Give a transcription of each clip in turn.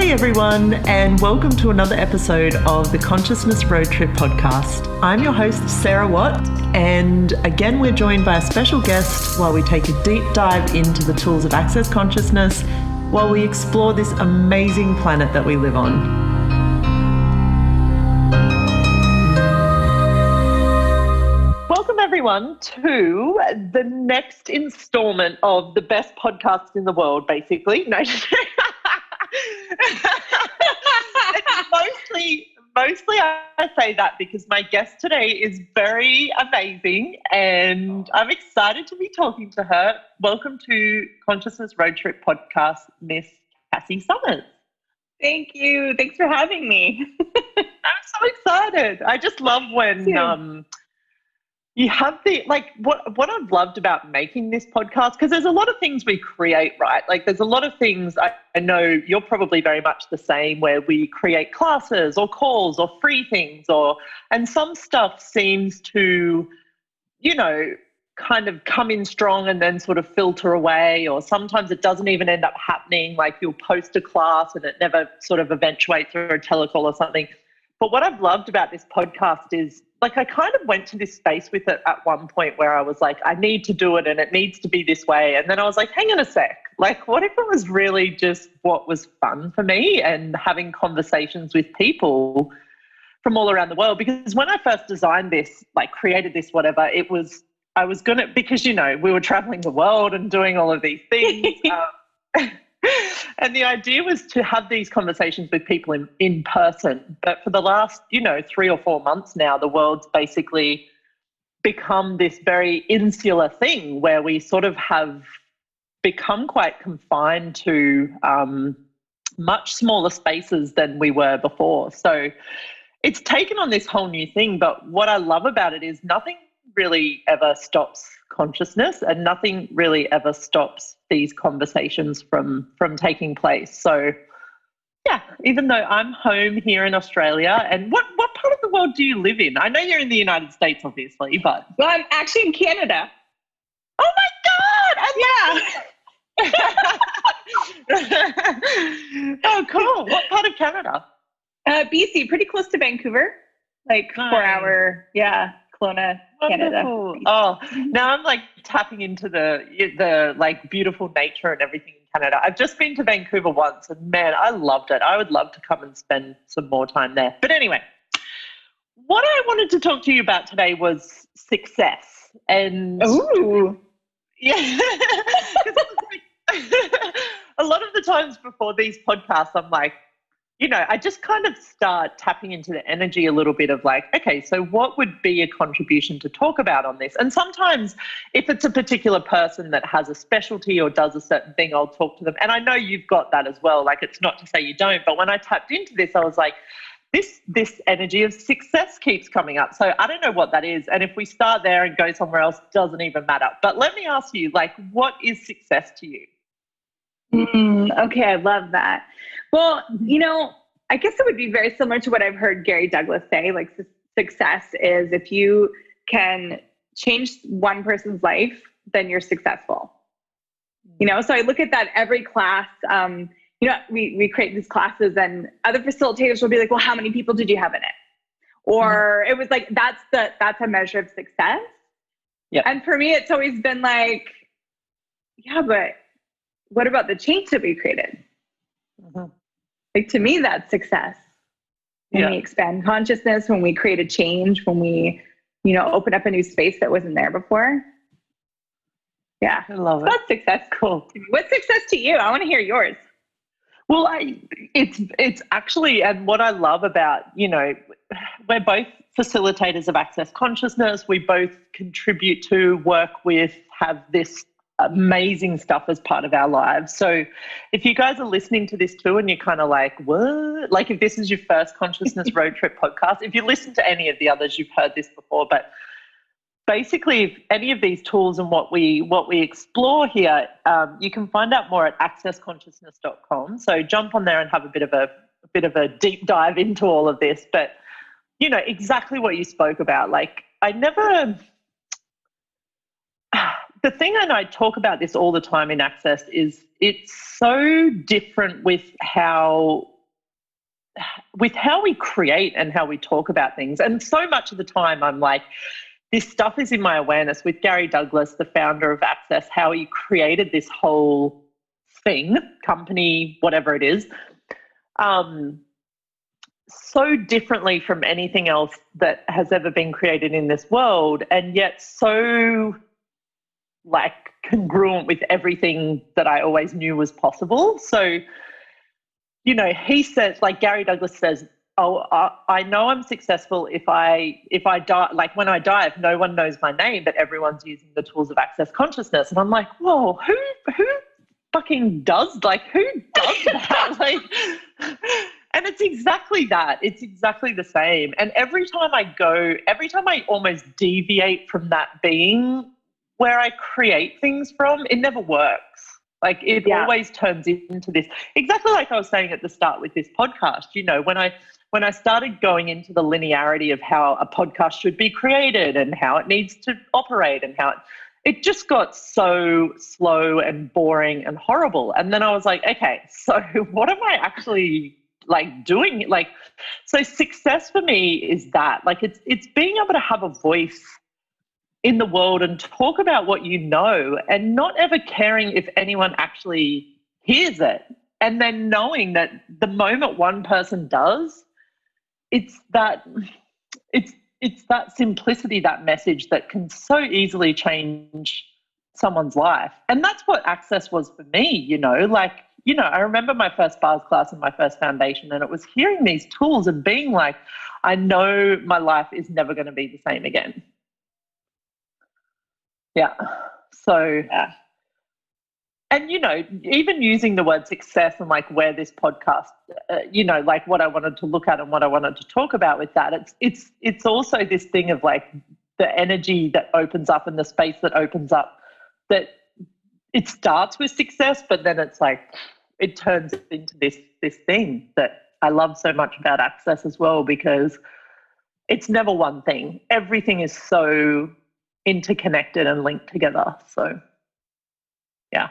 Hey everyone, and welcome to another episode of the Consciousness Road Trip podcast. I'm your host, Sarah Watt, and again we're joined by a special guest while we take a deep dive into the tools of access consciousness while we explore this amazing planet that we live on. Welcome everyone to the next installment of the best podcast in the world, basically. No, mostly I say that because my guest today is very amazing and I'm excited to be talking to her. Welcome to Consciousness Road Trip podcast, Miss Cassy Summers. Thank you. Thanks for having me. I'm so excited. I just love when you have the, like, what I've loved about making this podcast, because there's a lot of things we create, right? Like there's a lot of things, I know you're probably very much the same, where we create classes or calls or free things, and some stuff seems to, kind of come in strong and then sort of filter away, or sometimes it doesn't even end up happening. Like you'll post a class and it never sort of eventuates through a telecall or something. But what I've loved about this podcast is, like, I kind of went to this space with it at one point where I was like, I need to do it and it needs to be this way. And then I was like, hang on a sec. Like, what if it was really just what was fun for me and having conversations with people from all around the world? Because when I first designed this, like created this, whatever, I was going to, because, we were traveling the world and doing all of these things. And the idea was to have these conversations with people in person. But for the last, 3 or 4 months now, the world's basically become this very insular thing where we sort of have become quite confined to much smaller spaces than we were before. So it's taken on this whole new thing. But what I love about it is nothing really ever stops consciousness, and nothing really ever stops these conversations from taking place. So yeah, even though I'm home here in Australia, and what part of the world do you live in? I know you're in the United States, obviously, but Well, I'm actually in Canada. Oh my God! Oh, cool. What part of Canada? BC, pretty close to Vancouver, like 4-hour, Kelowna, Canada. Oh, now I'm like tapping into the like beautiful nature and everything in Canada. I've just been to Vancouver once and man, I loved it. I would love to come and spend some more time there. But anyway, what I wanted to talk to you about today was success. And ooh, yeah, a lot of the times before these podcasts, I'm like, I just kind of start tapping into the energy a little bit of like, okay, so what would be a contribution to talk about on this? And sometimes if it's a particular person that has a specialty or does a certain thing, I'll talk to them. And I know you've got that as well. Like, it's not to say you don't, but when I tapped into this, I was like, this energy of success keeps coming up. So I don't know what that is. And if we start there and go somewhere else, doesn't even matter. But let me ask you, like, what is success to you? Okay, I love that. Well, I guess it would be very similar to what I've heard Gary Douglas say. Like, success is if you can change one person's life, then you're successful. So I look at that every class. We create these classes and other facilitators will be like, well, how many people did you have in it? Or it was like, that's a measure of success. Yep. And for me, it's always been like, yeah, but what about the change that we created? Mm-hmm. Like, to me, that's success. When we expand consciousness, when we create a change, when we, open up a new space that wasn't there before. Yeah. I love it. That's success. Cool. What's success to you? I want to hear yours. Well, it's actually, and what I love about, we're both facilitators of access consciousness. We both contribute to, work with, have this amazing stuff as part of our lives. So if you guys are listening to this too and you're kind of like, what? Like, if this is your first Consciousness Road Trip podcast, if you listen to any of the others, you've heard this before. But basically, if any of these tools and what we explore here, you can find out more at accessconsciousness.com. So jump on there and have a bit of a deep dive into all of this. But exactly what you spoke about. Like, the thing, and I talk about this all the time in Access, is it's so different with how with how we create and how we talk about things. And so much of the time I'm like, this stuff is in my awareness with Gary Douglas, the founder of Access, how he created this whole thing, company, whatever it is, so differently from anything else that has ever been created in this world, and yet so like congruent with everything that I always knew was possible. So, you know, he says, like Gary Douglas says, oh, I know I'm successful if I die, like when I die, if no one knows my name, but everyone's using the tools of access consciousness. And I'm like, whoa, who fucking does, like, who does that? Like, and it's exactly that. It's exactly the same. And every time I almost deviate from that being where I create things from, it never works. Like it always turns into this, exactly like I was saying at the start with this podcast. You know, when I started going into the linearity of how a podcast should be created and how it needs to operate and how it just got so slow and boring and horrible. And then I was like, okay, so what am I actually like doing? Like, so success for me is that, like, it's being able to have a voice in the world and talk about what you know and not ever caring if anyone actually hears it. And then knowing that the moment one person does, it's that simplicity, that message that can so easily change someone's life. And that's what Access was for me, you know, like, you know, I remember my first bars class and my first foundation, and it was hearing these tools and being like, I know my life is never going to be the same again. Yeah. So, and, you know, even using the word success and like where this podcast, you know, like what I wanted to look at and what I wanted to talk about with that, it's also this thing of like the energy that opens up and the space that opens up, that it starts with success, but then it's like, it turns into this thing that I love so much about Access as well, because it's never one thing. Everything is so interconnected and linked together. So yeah.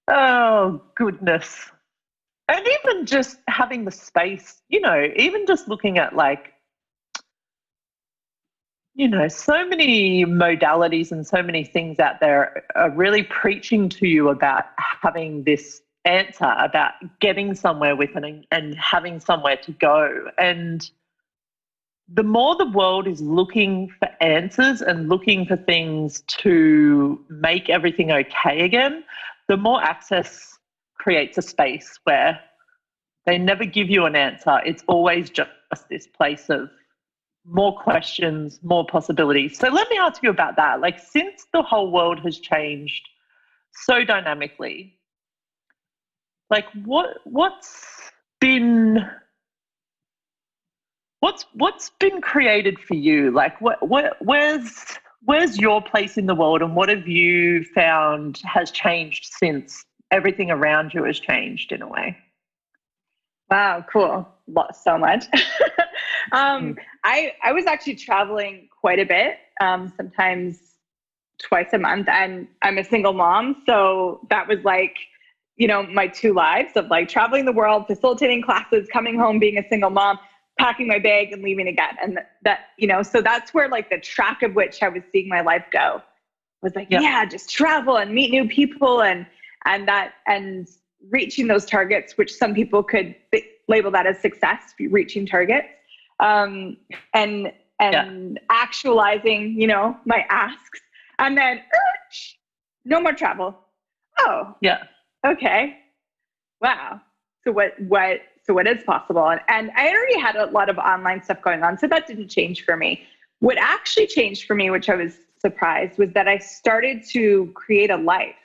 Oh goodness. And even just having the space, you know, even just looking at like, you know, so many modalities and so many things out there are really preaching to you about having this answer, about getting somewhere with it and having somewhere to go. And the more the world is looking for answers and looking for things to make everything okay again, the more Access creates a space where they never give you an answer. It's always just this place of more questions, more possibilities. So let me ask you about that. Like, since the whole world has changed so dynamically, like what's been created for you? Like where's your place in the world, and what have you found has changed since everything around you has changed in a way? Wow, cool. So much. I was actually traveling quite a bit, sometimes twice a month, and I'm a single mom. So that was like, you know, my two lives of like traveling the world, facilitating classes, coming home, being a single mom, packing my bag and leaving again. And that, you know, so that's where like the track of which I was seeing my life go was like, yeah, just travel and meet new people and reaching those targets, which some people could label that as success, reaching targets, and actualizing, you know, my asks, and then no more travel. Oh, yeah. Okay. Wow. So what is possible? And I already had a lot of online stuff going on, so that didn't change for me. What actually changed for me, which I was surprised, was that I started to create a life.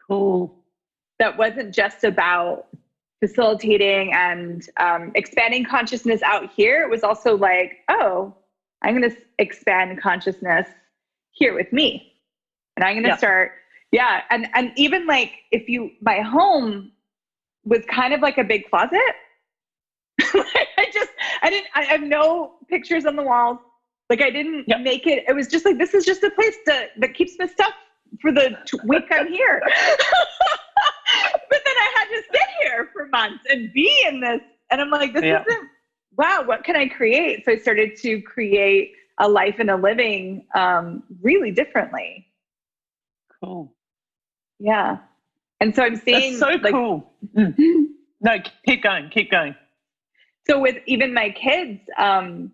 Cool. That wasn't just about facilitating and expanding consciousness out here. It was also like, oh, I'm going to expand consciousness here with me. And I'm going to start, and even like my home was kind of like a big closet. I have no pictures on the walls. Like I didn't make it. It was just like, this is just a place that keeps my stuff for the week I'm here. there for months and be in this. And I'm like, this isn't, wow, what can I create? So I started to create a life and a living really differently. Cool. Yeah. And so I'm seeing. That's so cool. No, keep going. So with even my kids, I'm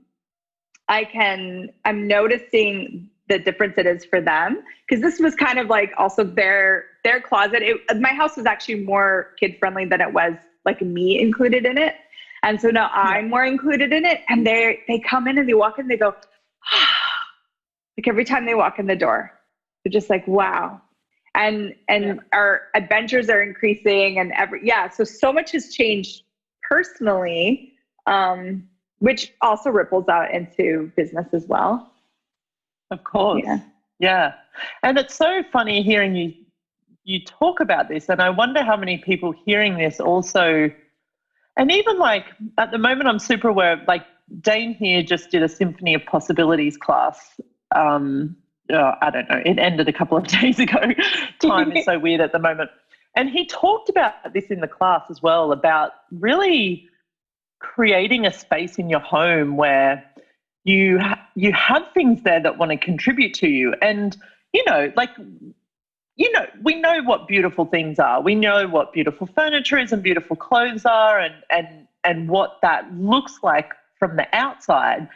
noticing the difference it is for them, because this was kind of like also their closet. My house was actually more kid friendly than it was like me included in it. And so now I'm more included in it, and they come in and they walk in, they go, like every time they walk in the door, they're just like, wow. And our adventures are increasing, and so much has changed personally, which also ripples out into business as well. Of course. Yeah. And it's so funny hearing you talk about this, and I wonder how many people hearing this also, and even like at the moment I'm super aware of, like Dane here just did a Symphony of Possibilities class. I don't know, it ended a couple of days ago. Time is so weird at the moment. And he talked about this in the class as well, about really creating a space in your home where you have things there that want to contribute to you. And, we know what beautiful things are. We know what beautiful furniture is and beautiful clothes are, and what that looks like from the outside.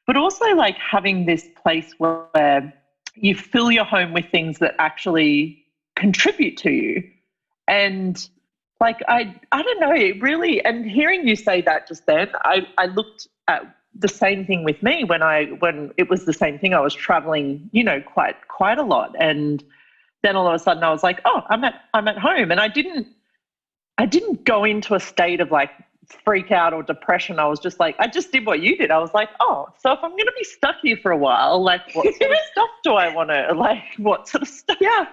But also like having this place where you fill your home with things that actually contribute to you. And like, I don't know, it really, and hearing you say that just then, I looked at the same thing with me when it was the same thing. I was traveling, quite a lot. And then all of a sudden I was like, oh, I'm at home. And I didn't go into a state of like freak out or depression. I was just like, I just did what you did. I was like, oh, so if I'm going to be stuck here for a while, like what sort of stuff do I want to, like what sort of stuff? Yeah. And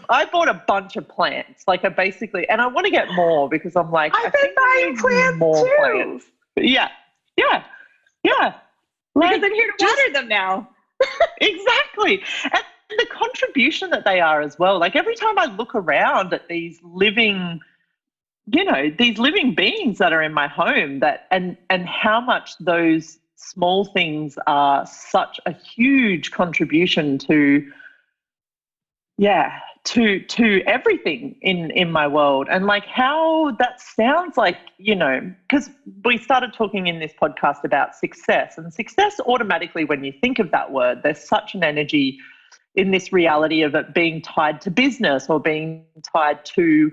I bought a bunch of plants, like and I want to get more, because I'm like, I've been buying plants more too. Plants. Yeah. Like, because I'm here to water them now. Exactly. And the contribution that they are as well. Like every time I look around at these living beings that are in my home, and how much those small things are such a huge contribution to everything in my world. And like how that sounds like, because we started talking in this podcast about success, and success automatically, when you think of that word, there's such an energy in this reality of it being tied to business or being tied to,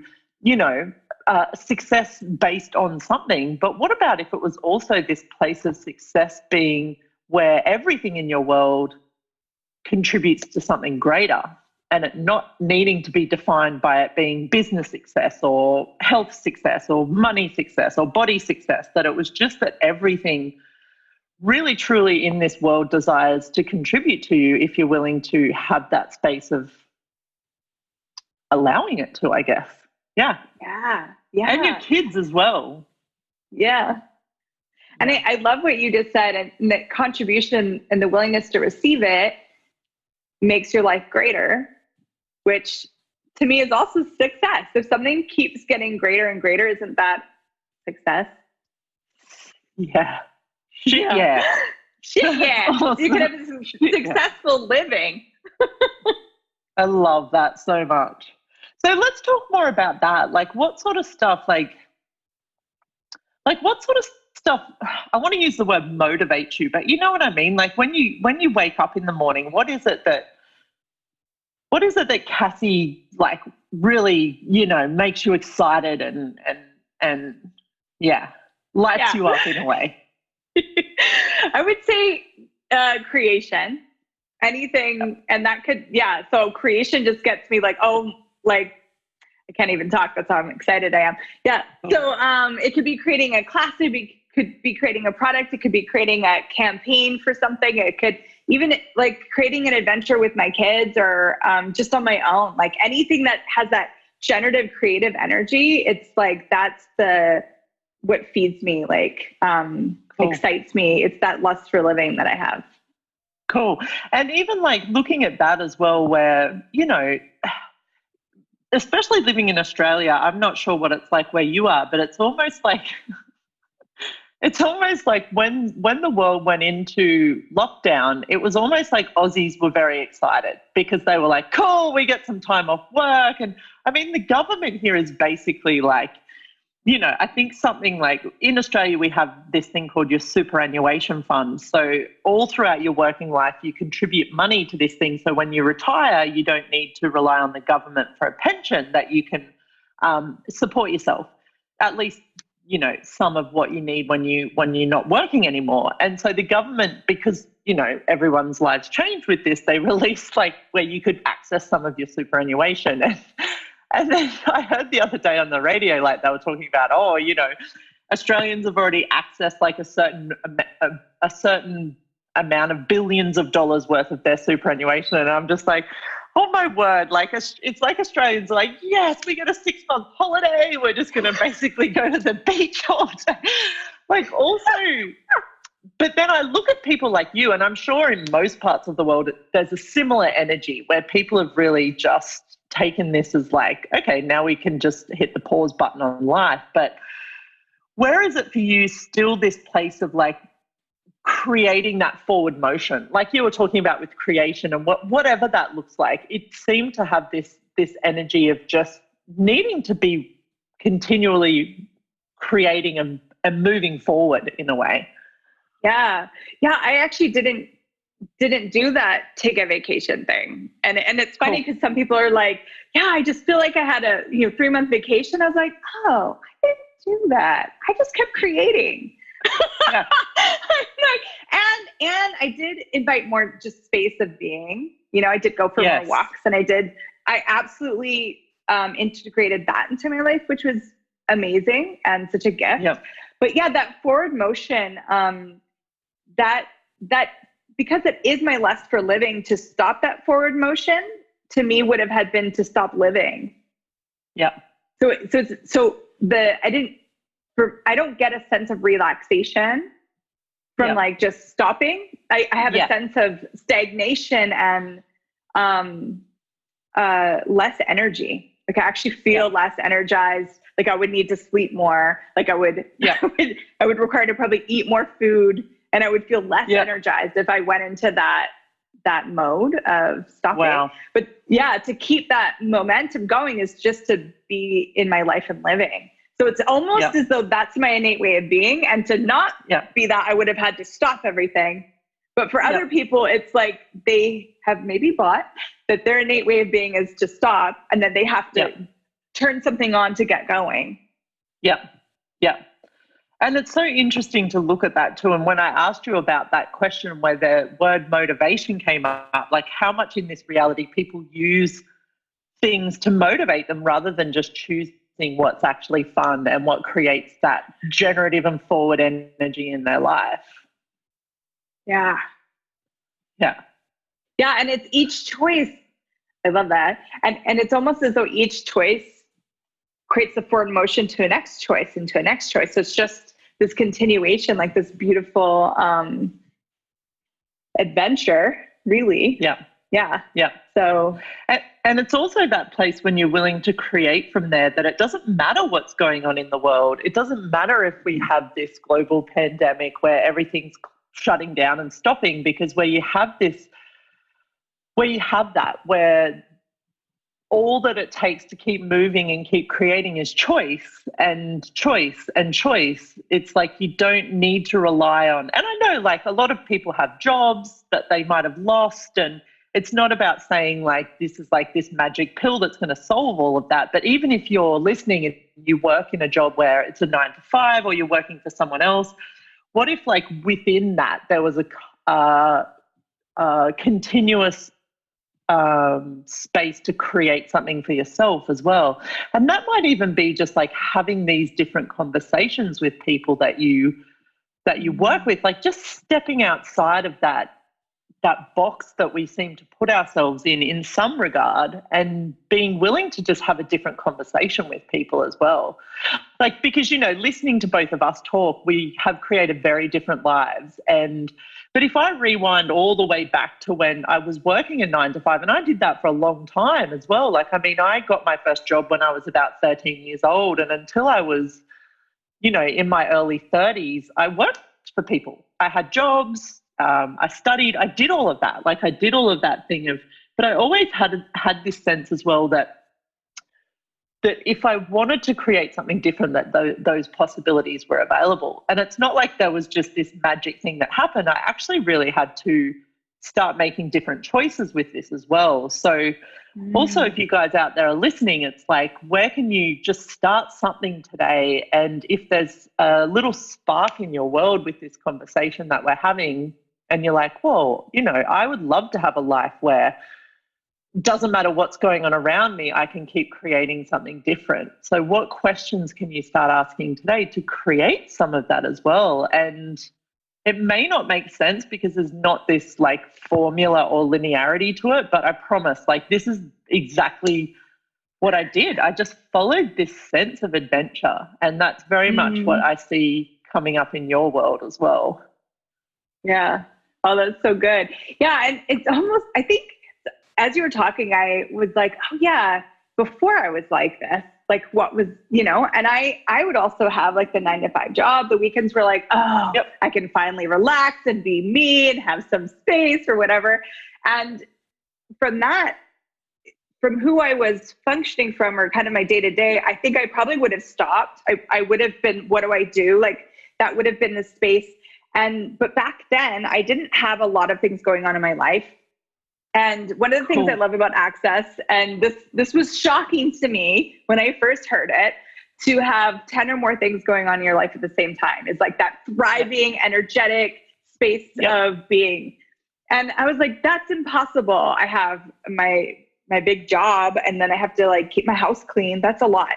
success based on something. But what about if it was also this place of success being where everything in your world contributes to something greater, and it not needing to be defined by it being business success or health success or money success or body success, that it was just that everything really truly in this world desires to contribute to you if you're willing to have that space of allowing it to, I guess. Yeah. And your kids as well. Yeah. And I love what you just said, and that contribution and the willingness to receive it makes your life greater, which to me is also success. If something keeps getting greater and greater, isn't that success? Yeah. Yeah. Awesome. You can have this successful living. I love that so much. So let's talk more about that. Like what sort of stuff, like what sort of stuff, I want to use the word motivates you, but you know what I mean? Like when you wake up in the morning, what is it that Cassy like really, makes you excited and lights you up in a way? I would say creation, anything. And that could, so creation just gets me like, oh, like I can't even talk. That's how excited I am. Yeah. So it could be creating a class. It could be creating a product. It could be creating a campaign for something. It could even like creating an adventure with my kids, or just on my own, like anything that has that generative creative energy. It's like, that's what feeds me, like excites me. It's that lust for living that I have. Cool. And even like looking at that as well, where, especially living in Australia, I'm not sure what it's like where you are, but it's almost like when the world went into lockdown, it was almost like Aussies were very excited because they were like, cool, we get some time off work. And I mean, the government here is basically like, I think something like in Australia, we have this thing called your superannuation fund. So all throughout your working life, you contribute money to this thing. So when you retire, you don't need to rely on the government for a pension, that you can support yourself, at least, some of what you need when you're not working anymore. And so the government, because, everyone's lives changed with this, they released like where you could access some of your superannuation. And then I heard the other day on the radio, like they were talking about, Australians have already accessed like a certain amount of billions of dollars worth of their superannuation. And I'm just like, oh my word, like it's like Australians are like, yes, we get a 6-month holiday. We're just going to basically go to the beach all day. Like also, but then I look at people like you, and I'm sure in most parts of the world, there's a similar energy where people have really just taken this as like, okay, now we can just hit the pause button on life. But where is it for you still this place of like creating that forward motion, like you were talking about with creation and whatever that looks like? It seemed to have this energy of just needing to be continually creating and moving forward in a way. Yeah. I actually didn't do that take a vacation thing. And it's funny because some people are like, yeah, I just feel like I had a 3-month vacation. I was like, oh, I didn't do that. I just kept creating. Yeah. and I did invite more just space of being. I did go for more walks, and I absolutely integrated that into my life, which was amazing and such a gift. Yep. But yeah, that forward motion, that because it is my lust for living, to stop that forward motion to me would have had been to stop living. Yeah. So I don't get a sense of relaxation from like just stopping. I have a sense of stagnation and less energy. Like I actually feel less energized. Like I would need to sleep more. Like I would require to probably eat more food, and I would feel less energized if I went into that mode of stopping. Wow. But to keep that momentum going is just to be in my life and living. So it's almost as though that's my innate way of being, and to not be that, I would have had to stop everything. But for other people, it's like they have maybe bought that their innate way of being is to stop, and then they have to turn something on to get going. Yeah. And it's so interesting to look at that too. And when I asked you about that question where the word motivation came up, like how much in this reality people use things to motivate them rather than just choosing what's actually fun and what creates that generative and forward energy in their life. Yeah. And it's each choice. I love that. And it's almost as though each choice creates the forward motion to a next choice and to a next choice. So it's just this continuation, like this beautiful adventure, really. Yeah. So, and it's also that place when you're willing to create from there, that it doesn't matter what's going on in the world. It doesn't matter if we have this global pandemic where everything's shutting down and stopping, because where you have that, where all that it takes to keep moving and keep creating is choice and choice and choice. It's like you don't need to rely on, and I know like a lot of people have jobs that they might have lost, and it's not about saying like this is like this magic pill that's going to solve all of that. But even if you're listening and you work in a job where it's a 9-to-5 or you're working for someone else, what if like within that there was a continuous space to create something for yourself as well? And that might even be just like having these different conversations with people that you work with, like just stepping outside of that box that we seem to put ourselves in some regard, and being willing to just have a different conversation with people as well. like, because, listening to both of us talk, we have created very different lives. But if I rewind all the way back to when I was working a 9 to 5, and I did that for a long time as well. Like, I mean, I got my first job when I was about 13 years old. And until I was, in my early 30s, I worked for people. I had jobs. I studied. I did all of that. Like, I did all of that but I always had this sense as well that if I wanted to create something different, that those possibilities were available. And it's not like there was just this magic thing that happened. I actually really had to start making different choices with this as well. So also, if you guys out there are listening, it's like, where can you just start something today? And if there's a little spark in your world with this conversation that we're having, and you're like, well, I would love to have a life where doesn't matter what's going on around me, I can keep creating something different. So what questions can you start asking today to create some of that as well? And it may not make sense because there's not this like formula or linearity to it, but I promise, like, this is exactly what I did. I just followed this sense of adventure, and that's very much what I see coming up in your world as well. Yeah. Oh, that's so good. Yeah. And it's almost, I think, as you were talking, I was like, oh yeah, before I was like this, like what was, and I would also have like the 9 to 5 job. The weekends were like, oh, yep, I can finally relax and be me and have some space or whatever. And from who I was functioning from, or kind of my day to day, I think I probably would have stopped. I would have been, what do I do? Like, that would have been the space. But back then I didn't have a lot of things going on in my life. And one of the things I love about Access, and this was shocking to me when I first heard it, to have 10 or more things going on in your life at the same time, is like that thriving, energetic space of being. And I was like, that's impossible. I have my big job, and then I have to like keep my house clean. That's a lot.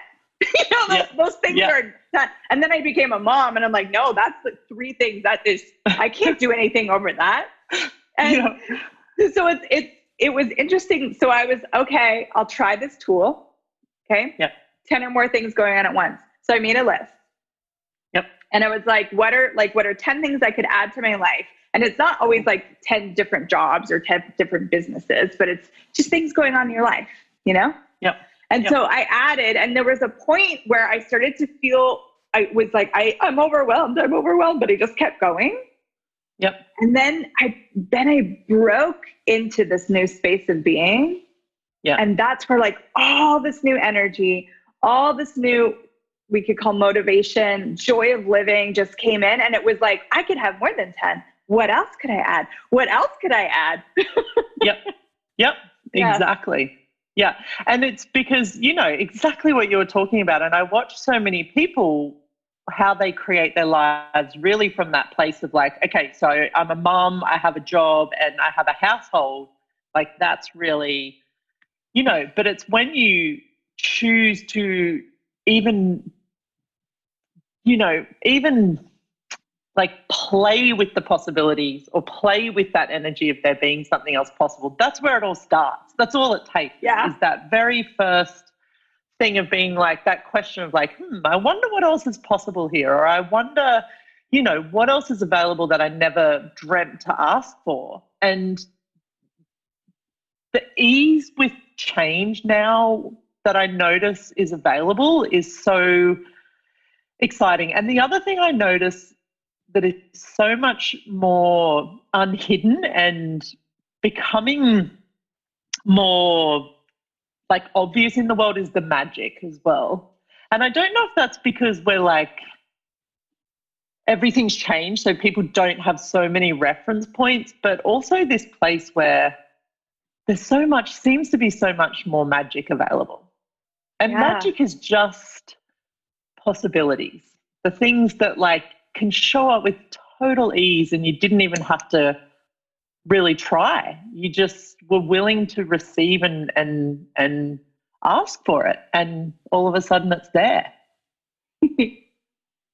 Those things are done. And then I became a mom, and I'm like, no, that's the 3 things that is, I can't do anything over that. And so it was interesting. So I was, okay, I'll try this tool. Okay. Yep. 10 or more things going on at once. So I made a list. Yep. And I was like, what are 10 things I could add to my life? And it's not always like 10 different jobs or 10 different businesses, but it's just things going on in your life, Yep. And so I added, and there was a point where I started to feel, I was like, I'm overwhelmed, but I just kept going. Yep. And then I broke into this new space of being. Yeah. And that's where like all this new energy, all this new, we could call motivation, joy of living just came in. And it was like, I could have more than 10. What else could I add? What else could I add? Yep. Exactly. Yeah. And it's because, exactly what you were talking about. And I watch so many people, how they create their lives really from that place of like, okay, so I'm a mom, I have a job, and I have a household. Like, that's really, but it's when you choose to even like play with the possibilities, or play with that energy of there being something else possible. That's where it all starts. That's all it takes. Is that very first thing of being like, that question of like, I wonder what else is possible here, or I wonder, what else is available that I never dreamt to ask for. And the ease with change now that I notice is available is so exciting. And the other thing I notice that is so much more unhidden and becoming more like obvious in the world is the magic as well. And I don't know if that's because we're like, everything's changed, so people don't have so many reference points, but also this place where there's seems to be so much more magic available. And magic is just possibilities, the things that like can show up with total ease, and you didn't even have to really try. You just were willing to receive and ask for it, and all of a sudden it's there.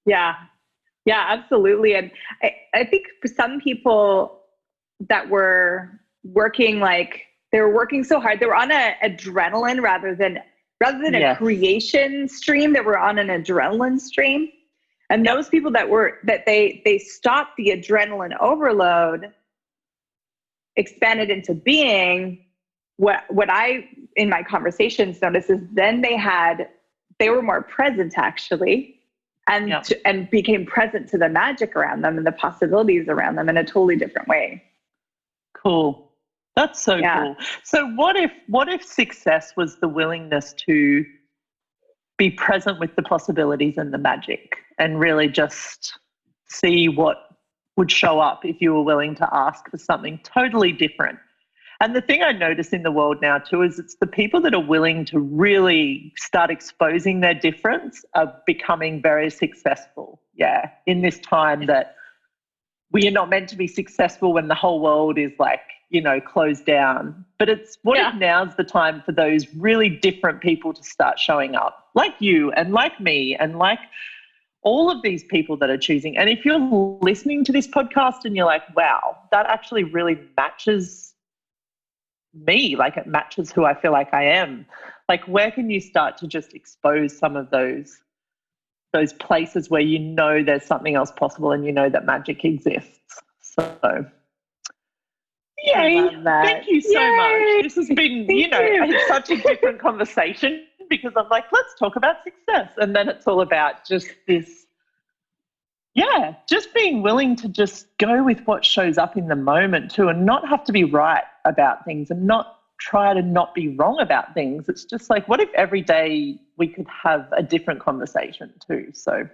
Yeah, absolutely. And I think for some people that were working, like they were working so hard, they were on adrenaline rather than rather than a creation stream, that were on an adrenaline stream. And those people that they stopped the adrenaline overload, expanded into being, what I, in my conversations, noticed is then they were more present, actually, and became present to the magic around them and the possibilities around them in a totally different way. Cool. That's so cool. So what if success was the willingness to be present with the possibilities and the magic, and really just see what would show up if you were willing to ask for something totally different? And the thing I notice in the world now too is it's the people that are willing to really start exposing their difference are becoming very successful. Yeah, in this time that we are not meant to be successful when the whole world is like, closed down. But it's if now's the time for those really different people to start showing up, like you and like me and like all of these people that are choosing. And if you're listening to this podcast and you're like, wow, that actually really matches me, like it matches who I feel like I am, like where can you start to just expose some of those places where there's something else possible and that magic exists? So yay, thank you so much. This has been it's such a different conversation, because I'm like, let's talk about success, and then it's all about just this just being willing to just go with what shows up in the moment too, and not have to be right about things and not try to not be wrong about things. It's just like, what if every day we could have a different conversation too? So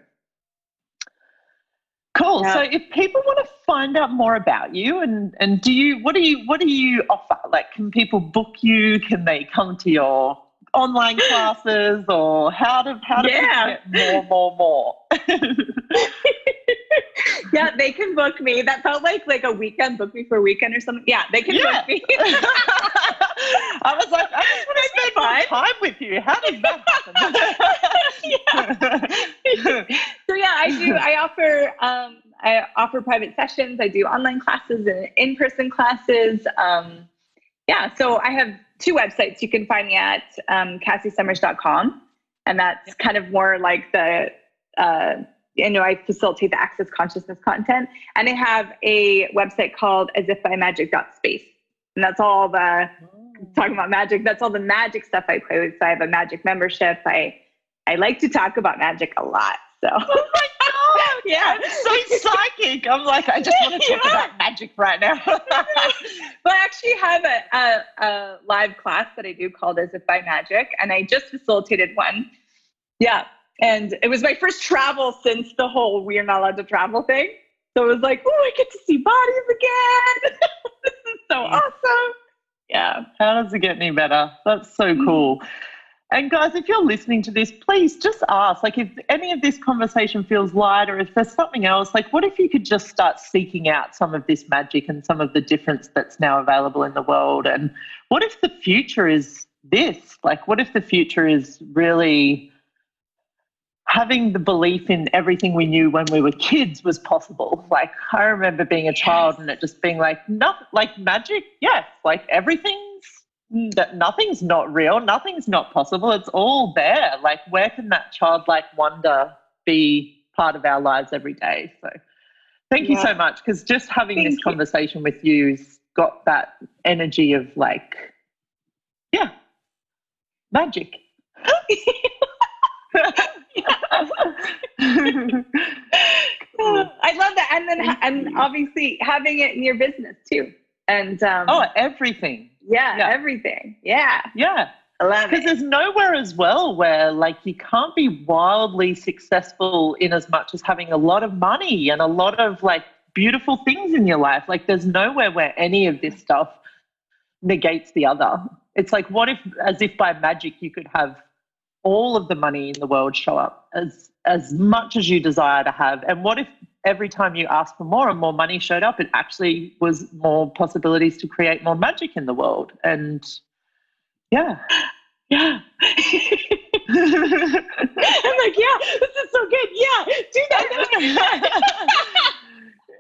cool. Yeah. So if people want to find out more about you and what do you offer? Like, can people book you? Can they come to your online classes, or how do people get more? Yeah, they can book me. That felt like a weekend, book me for a weekend or something. Yeah, they can book me. I was like, I just want to spend more time with you. How does that happen? So I offer private sessions. I do online classes and in-person classes. So I have 2 websites. You can find me at CassySummers.com, and that's kind of more like the I facilitate the access consciousness content. And I have a website called asifbymagic.space. And that's all talking about magic. That's all the magic stuff I play with. So I have a magic membership. I like to talk about magic a lot. So. Oh my God. Yeah. I'm so psychic. I'm like, I just want to talk about magic right now. Well, I actually have a live class that I do called As If by Magic. And I just facilitated one. Yeah. And it was my first travel since the whole we're not allowed to travel thing. So it was like, I get to see bodies again. This is so awesome. Yeah. How does it get any better? That's so cool. And guys, if you're listening to this, please just ask, like, if any of this conversation feels light, or if there's something else, like, what if you could just start seeking out some of this magic and some of the difference that's now available in the world? And what if the future is this? Like, what if the future is really having the belief in everything we knew when we were kids was possible? Like, I remember being a child and it just being like, like magic, yes, like nothing's not real, nothing's not possible, it's all there. Like, where can that childlike wonder be part of our lives every day? So thank you so much, because just having this conversation with you's got that energy of like, magic. I love that. And then and obviously having it in your business too. And everything. Everything. Yeah. I love it. Because there's nowhere as well where like you can't be wildly successful in as much as having a lot of money and a lot of like beautiful things in your life. Like, there's nowhere where any of this stuff negates the other. It's like, what if, as if by magic, you could have all of the money in the world show up as much as you desire to have? And what if every time you asked for more and more money showed up, it actually was more possibilities to create more magic in the world? And I'm like, this is so good. Do that.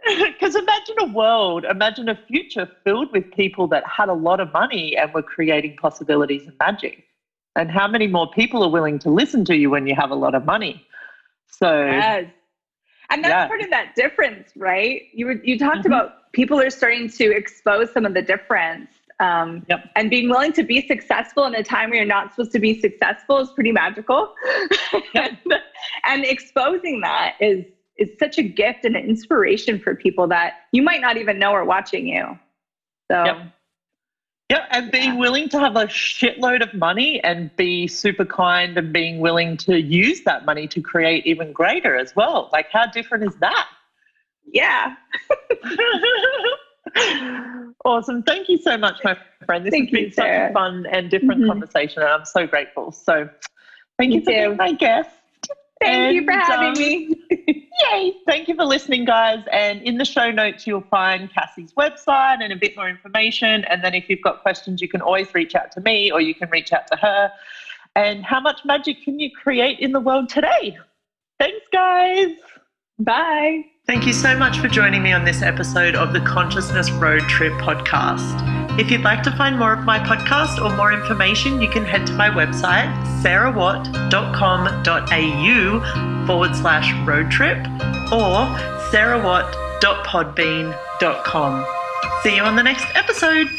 Because imagine a future filled with people that had a lot of money and were creating possibilities and magic. And how many more people are willing to listen to you when you have a lot of money? So, yes. And that's part of that difference, right? You talked about people are starting to expose some of the difference. And being willing to be successful in a time where you're not supposed to be successful is pretty magical. And exposing that is such a gift and an inspiration for people that you might not even know are watching you. So, and being willing to have a shitload of money and be super kind and being willing to use that money to create even greater as well. Like, how different is that? Yeah. Awesome. Thank you so much, my friend. This has been such a fun and different conversation, and I'm so grateful. So thank you for being my guest. Thank you for having me. Yay. Thank you for listening, guys. And in the show notes, you'll find Cassie's website and a bit more information. And then if you've got questions, you can always reach out to me or you can reach out to her. And how much magic can you create in the world today? Thanks, guys. Bye. Thank you so much for joining me on this episode of the Consciousness Road Trip podcast. If you'd like to find more of my podcast or more information, you can head to my website, sarahwatt.com.au/road trip or sarahwatt.podbean.com. See you on the next episode.